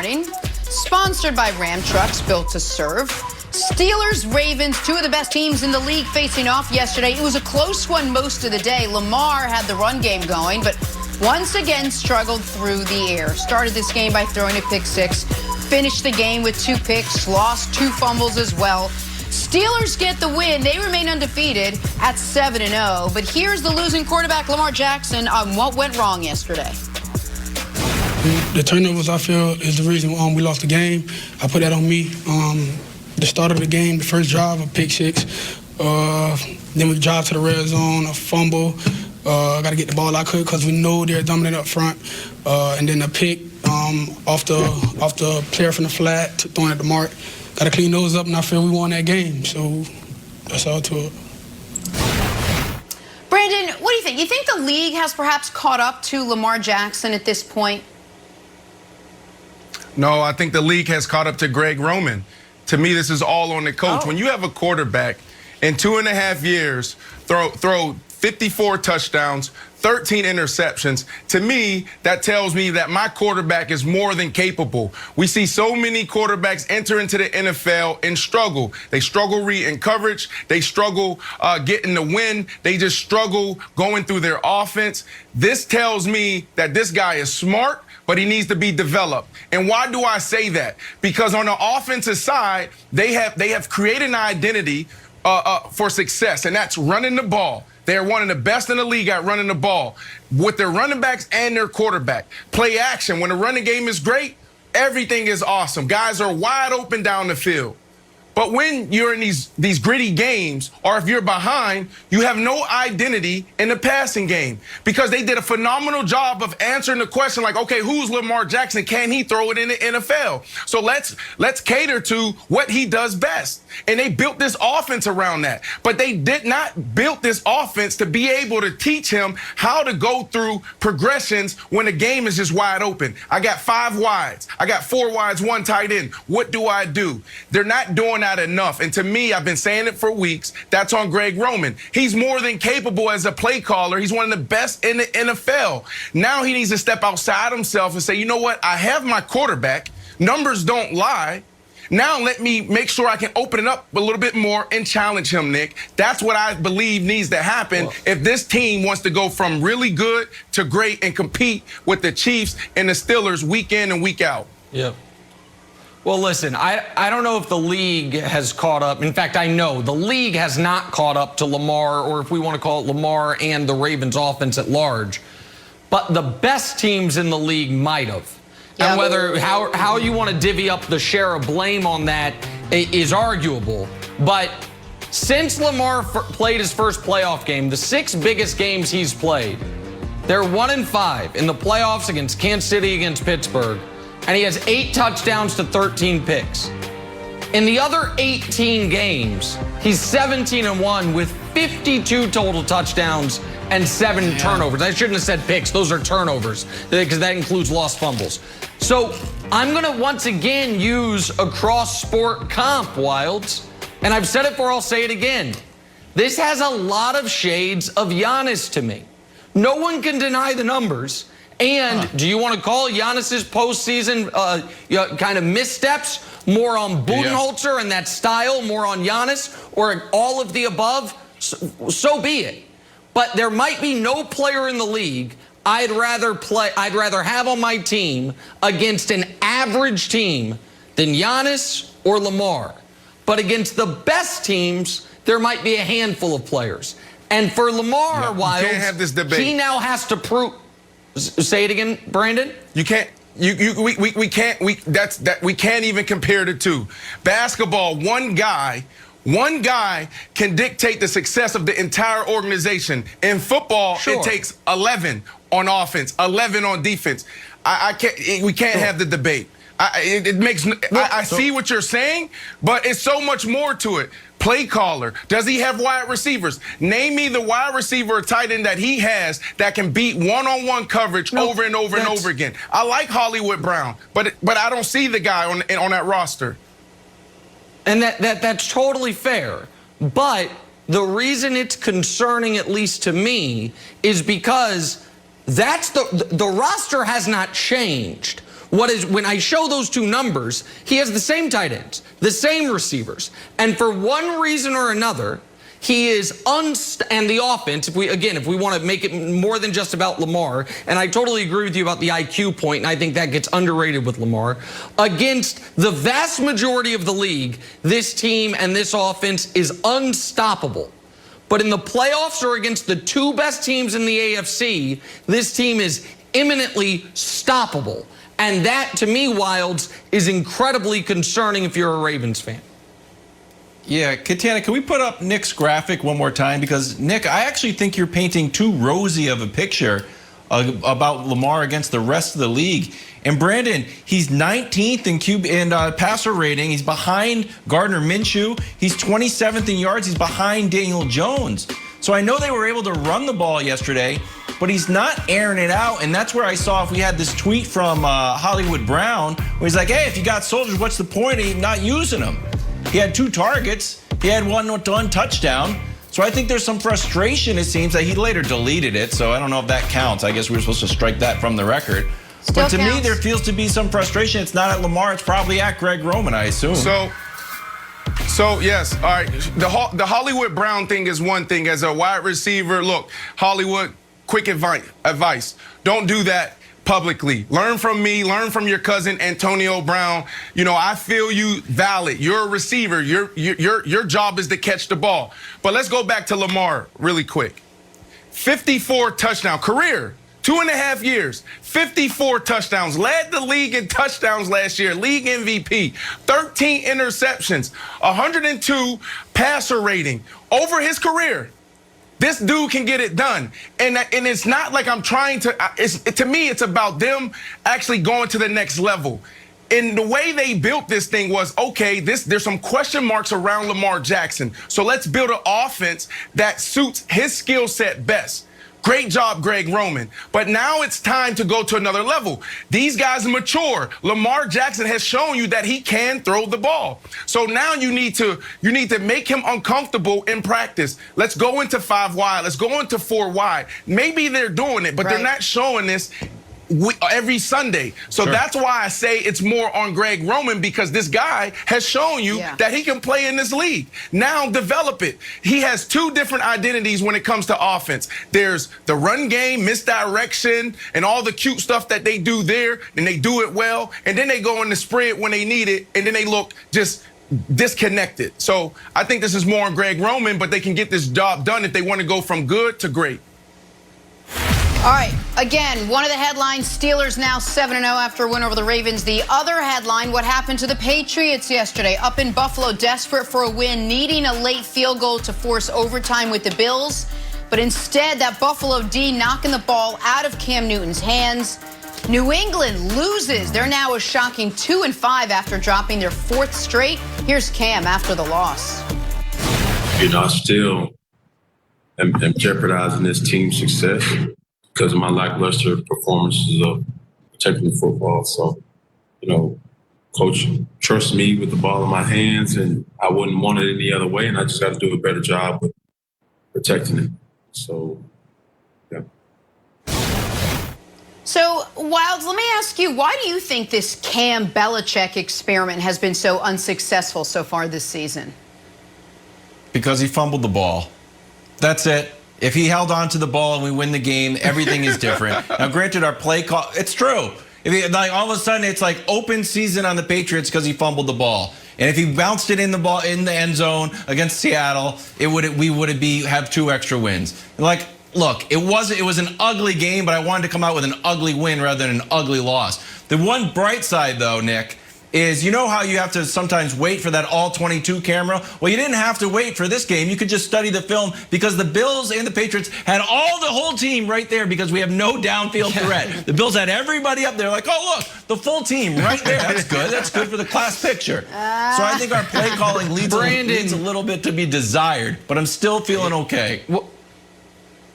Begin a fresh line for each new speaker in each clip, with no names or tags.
morning. Sponsored by Ram Trucks, built to serve. Steelers, Ravens, two of the best teams in the league facing off yesterday. It was a close one most of the day. Lamar had the run game going, but once again struggled through the air. Started this game by throwing a pick six. Finished the game with 2 picks. Lost 2 fumbles as well. Steelers get the win. They remain undefeated at 7-0. But here's the losing quarterback, Lamar Jackson, on what went wrong yesterday.
The turnovers, I feel, is the reason we lost the game. I put that on me. The start of the game, the first drive, a pick six. Then we drive to the red zone, a fumble. Got to get the ball out quick because we know they're dominant up front. And then a pick off the player from the flat, throwing at the mark. Got to clean those up, and I feel we won that game. So that's all to it.
Brandon, what do you think? You think the league has perhaps caught up to Lamar Jackson at this point?
No, I think the league has caught up to Greg Roman. To me, this is all on the coach. When you have a quarterback in 2.5 years throw 54 touchdowns, 13 interceptions, to me, that tells me that my quarterback is more than capable. We see so many quarterbacks enter into the NFL and struggle. They struggle reading coverage. They struggle getting the win. They just struggle going through their offense. This tells me that this guy is smart, but he needs to be developed. And why do I say that? Because on the offensive side, they have created an identity for success, and that's running the ball. They're one of the best in the league at running the ball with their running backs and their quarterback. Play action. When the running game is great, everything is awesome. Guys are wide open down the field. But when you're in these gritty games, or if you're behind, you have no identity in the passing game because they did a phenomenal job of answering the question like, okay, who's Lamar Jackson? Can he throw it in the NFL? So let's cater to what he does best. And they built this offense around that. But they did not build this offense to be able to teach him how to go through progressions when the game is just wide open. I got 5 wides. I got 4 wides, 1 tight end. What do I do? They're not doing that enough. And to me, I've been saying it for weeks, that's on Greg Roman. He's more than capable as a play caller. He's one of the best in the NFL. Now he needs to step outside himself and say, you know what? I have my quarterback. Numbers don't lie. Now let me make sure I can open it up a little bit more and challenge him, Nick. That's what I believe needs to happen if this team wants to go from really good to great and compete with the Chiefs and the Steelers week in and week out.
Yep. Well, listen, I don't know if the league has caught up. In fact, I know the league has not caught up to Lamar, or if we want to call it Lamar and the Ravens offense at large. But the best teams in the league might have. And whether how you want to divvy up the share of blame on that is arguable. But since Lamar played his first playoff game, the 6 biggest games he's played, they're 1-5 in the playoffs against Kansas City, against Pittsburgh. And he has 8 touchdowns to 13 picks. In the other 18 games, he's 17-1 with 52 total touchdowns and 7 turnovers. I shouldn't have said picks. Those are turnovers because that includes lost fumbles. So I'm going to once again use a cross-sport comp, Wilds. And I've said it before, I'll say it again. This has a lot of shades of Giannis to me. No one can deny the numbers. And do you want to call Giannis's postseason kind of missteps more on Budenholzer and that style, more on Giannis, or all of the above? So be it. But there might be no player in the league I'd rather have on my team against an average team than Giannis or Lamar. But against the best teams, there might be a handful of players. And for Lamar, Wilds,
can't have this debate.
He now has to prove. Say it again, Brandon.
You can't. We can't even compare the two. Basketball, one guy can dictate the success of the entire organization. In football, it takes 11 on offense, 11 on defense. We can't have the debate. I see what you're saying, but it's so much more to it. Play caller. Does he have wide receivers? Name me the wide receiver or tight end that he has that can beat one-on-one coverage over and over and over again. I like Hollywood Brown, but I don't see the guy on that roster.
And that's totally fair. But the reason it's concerning, at least to me, is because that's the roster has not changed. When I show those two numbers, he has the same tight ends, the same receivers, and for one reason or another, he is and the offense, if we want to make it more than just about Lamar, and I totally agree with you about the IQ point, and I think that gets underrated with Lamar, against the vast majority of the league, this team and this offense is unstoppable. But in the playoffs or against the two best teams in the AFC, this team is imminently stoppable. And that, to me, Wilds, is incredibly concerning if you're a Ravens fan.
Yeah, Katana, can we put up Nick's graphic one more time? Because, Nick, I actually think you're painting too rosy of a picture about Lamar against the rest of the league. And Brandon, he's 19th in passer rating. He's behind Gardner Minshew. He's 27th in yards. He's behind Daniel Jones. So I know they were able to run the ball yesterday, but he's not airing it out. And that's where I saw if we had this tweet from Hollywood Brown, where he's like, hey, if you got soldiers, what's the point of not using them? He had 2 targets. He had one touchdown. So I think there's some frustration, it seems, that he later deleted it. So I don't know if that counts. I guess we were supposed to strike that from the record.
Still
but to
counts.
me, there feels to be some frustration. It's not at Lamar. It's probably at Greg Roman, I assume.
So yes, all right. The Hollywood Brown thing is one thing. As a wide receiver, look, Hollywood, quick advice. Don't do that publicly. Learn from me. Learn from your cousin Antonio Brown. You know, I feel you valid. You're a receiver. Your job is to catch the ball. But let's go back to Lamar really quick. 54 touchdown career. 2.5 years, 54 touchdowns, led the league in touchdowns last year, league MVP, 13 interceptions, 102 passer rating over his career. This dude can get it done. And it's not like I'm trying to, to me, it's about them actually going to the next level. And the way they built this thing was, okay, there's some question marks around Lamar Jackson. So let's build an offense that suits his skill set best. Great job, Greg Roman. But now it's time to go to another level. These guys are mature. Lamar Jackson has shown you that he can throw the ball. So now you need to make him uncomfortable in practice. Let's go into 5 wide. Let's go into 4 wide. Maybe they're doing it, but they're not showing this every Sunday. So that's why I say it's more on Greg Roman, because this guy has shown you that he can play in this league. Now develop it. He has 2 different identities when it comes to offense. There's the run game, misdirection, and all the cute stuff that they do there, and they do it well. And then they go in the spread when they need it, and then they look just disconnected. So I think this is more on Greg Roman, but they can get this job done if they want to go from good to great.
All right, again, one of the headlines, Steelers now 7-0 after a win over the Ravens. The other headline, what happened to the Patriots yesterday up in Buffalo, desperate for a win, needing a late field goal to force overtime with the Bills. But instead, that Buffalo D knocking the ball out of Cam Newton's hands. New England loses. They're now a shocking 2-5 after dropping their 4th straight. Here's Cam after the loss.
You know, I still am jeopardizing this team's success because of my lackluster performances of protecting the football. So, you know, Coach trusts me with the ball in my hands, and I wouldn't want it any other way, and I just got to do a better job with protecting it. So, yeah.
So, Wilds, let me ask you, why do you think this Cam Belichick experiment has been so unsuccessful so far this season?
Because he fumbled the ball. That's it. If he held on to the ball and we win the game, everything is different. Now, granted, our play call, it's true. If he, like, all of a sudden, it's like open season on the Patriots because he fumbled the ball. And if he bounced it in the end zone against Seattle, we would have 2 extra wins. Like, look, it was an ugly game, but I wanted to come out with an ugly win rather than an ugly loss. The one bright side, though, Nick, is you know how you have to sometimes wait for that all-22 camera? Well, you didn't have to wait for this game. You could just study the film because the Bills and the Patriots had the whole team right there because we have no downfield threat. The Bills had everybody up there like, oh, look, the full team right there. That's good. That's good for the class picture. So I think our play calling leads a little bit to be desired, but I'm still feeling okay.
Well,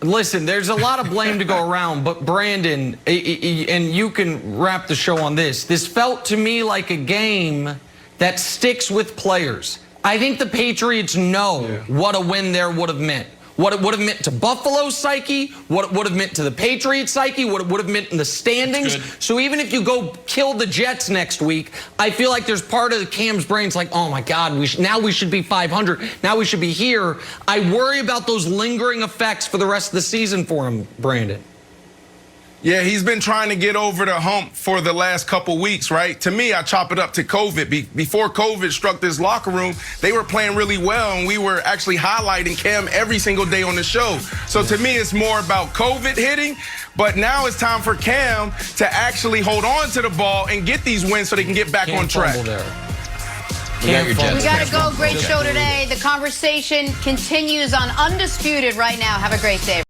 listen, there's a lot of blame to go around, but Brandon, and you can wrap the show on this. This felt to me like a game that sticks with players. I think the Patriots know what a win there would have meant. what it would have meant to Buffalo's psyche, what it would have meant to the Patriots' psyche, what it would have meant in the standings. So even if you go kill the Jets next week, I feel like there's part of Cam's brain's like, oh my God, now we should be 500. Now we should be here. I worry about those lingering effects for the rest of the season for him, Brandon.
Yeah, he's been trying to get over the hump for the last couple weeks, right? To me, I chop it up to COVID. Before COVID struck this locker room, they were playing really well, and we were actually highlighting Cam every single day on the show. So to me, it's more about COVID hitting, but now it's time for Cam to actually hold on to the ball and get these wins so they can get back on track.
We got to go. Great show today. The conversation continues on Undisputed right now. Have a great day.